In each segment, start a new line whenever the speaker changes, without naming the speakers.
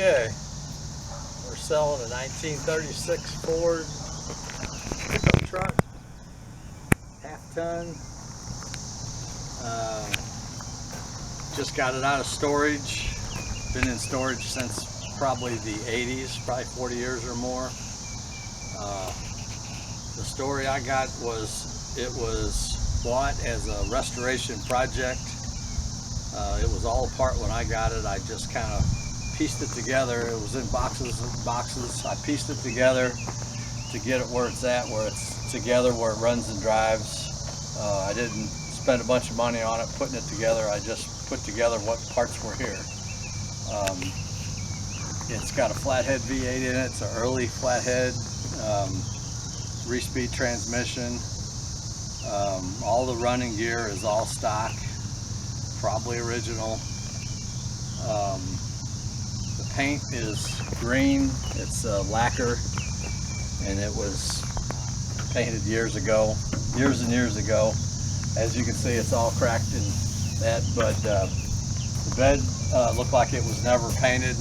Okay, we're selling a 1936 Ford pickup truck, half-ton. Just got it out of storage. Been in storage since probably the 80s, probably 40 years or more. The story I got was it was bought as a restoration project. It was all apart when I got it. I just kind of pieced it together. It was in boxes and boxes. I pieced it together to get it where it's at, where it's together, where it runs and drives. I didn't spend a bunch of money on it putting it together. I just put together what parts were here. It's got a Flathead V8 in it. It's an early Flathead, 3-speed transmission. All the running gear is all stock, probably original. The paint is green. It's lacquer, and it was painted years and years ago. As you can see, it's all cracked in that, but the bed looked like it was never painted.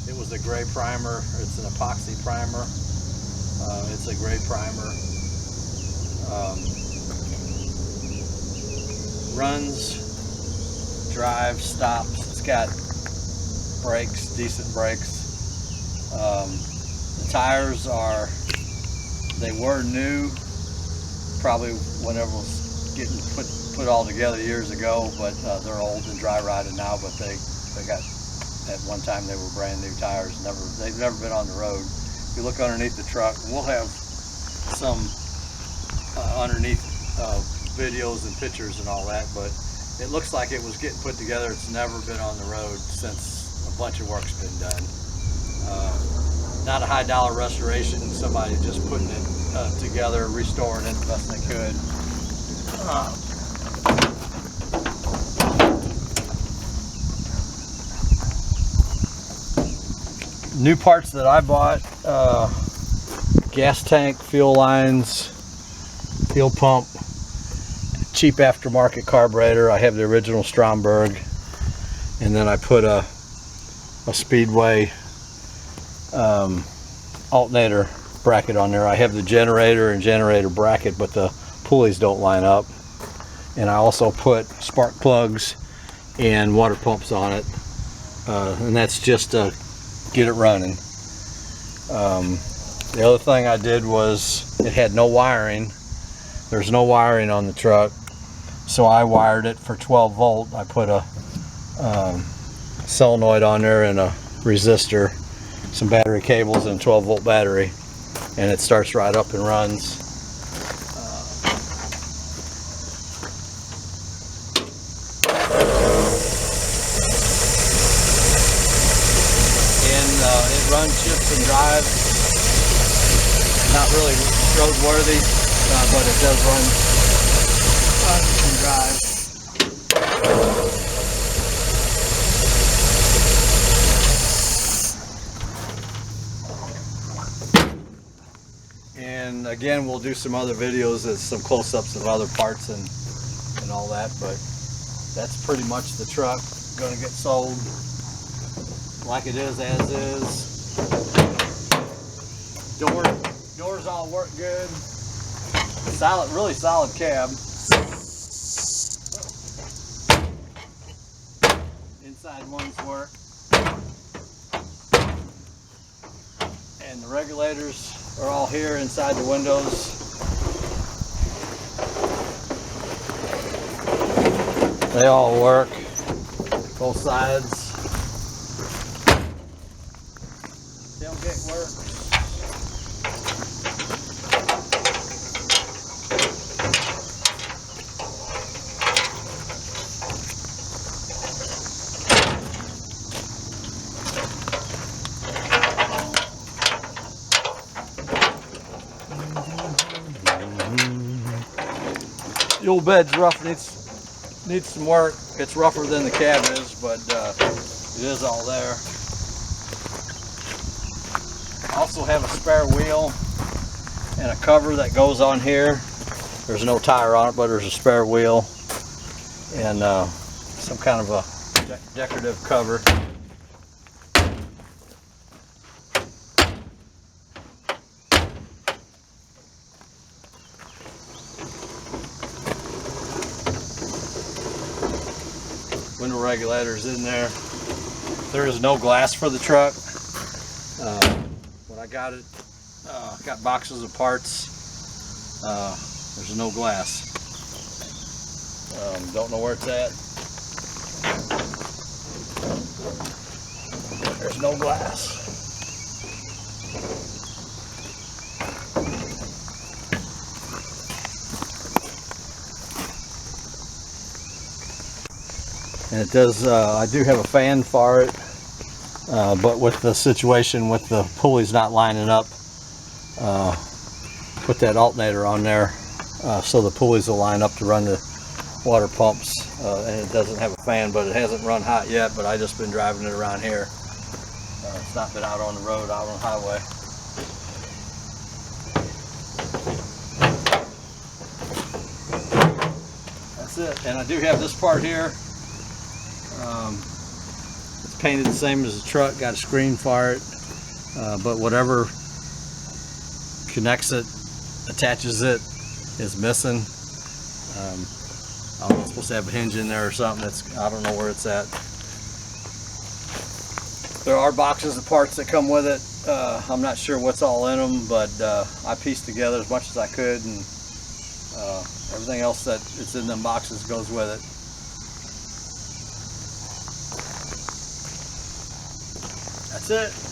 It was a gray primer. It's an epoxy primer. It's a gray primer. Runs, drives, stops. It's got brakes, decent brakes. The tires they were new, probably whenever it was getting put all together years ago, but they're old and dry rotted now, but they got, at one time they were brand new tires. They've never been on the road. If you look underneath the truck, we'll have some underneath videos and pictures and all that, but it looks like it was getting put together. It's never been on the road since a bunch of work's been done. Not a high dollar restoration, somebody just putting it together, restoring it the best they could. New parts that I bought, gas tank, fuel lines, fuel pump, cheap aftermarket carburetor. I have the original Stromberg, and then I put a Speedway alternator bracket on there. I have the generator and generator bracket, but the pulleys don't line up. And I also put spark plugs and water pumps on it, and that's just to get it running. The other thing I did was it had no wiring. There's no wiring on the truck, so I wired it for 12 volt. I put a solenoid on there and a resistor, some battery cables, and a 12 volt battery, and it starts right up and runs. It runs, shifts, and drives. Not really roadworthy, but it does run and drive. And again, we'll do some other videos as some close-ups of other parts and all that, but that's pretty much the truck. Going to get sold like it is, as is. Doors all work good. Solid, really solid cab. Inside ones work. And the regulators are all here inside the windows. They all work, both sides. Tailgate works. The old bed's rough, needs some work. It's rougher than the cab is, but it is all there. Also have a spare wheel and a cover that goes on here. There's no tire on it, but there's a spare wheel and some kind of a decorative cover. throttle regulators in there. There is no glass for the truck. When I got it, got boxes of parts. There's no glass. Don't know where it's at. There's no glass. And it does, I do have a fan for it, but with the situation with the pulleys not lining up, put that alternator on there so the pulleys will line up to run the water pumps, and it doesn't have a fan, but it hasn't run hot yet, but I just been driving it around here. It's not been out on the road, out on the highway. That's it. And I do have this part here. It's painted the same as the truck, got a screen for it, but whatever connects it, attaches it, is missing. I'm supposed to have a hinge in there or something. I don't know where it's at. There are boxes of parts that come with it. I'm not sure what's all in them, but I pieced together as much as I could, and everything else that is in them boxes goes with it. That's it.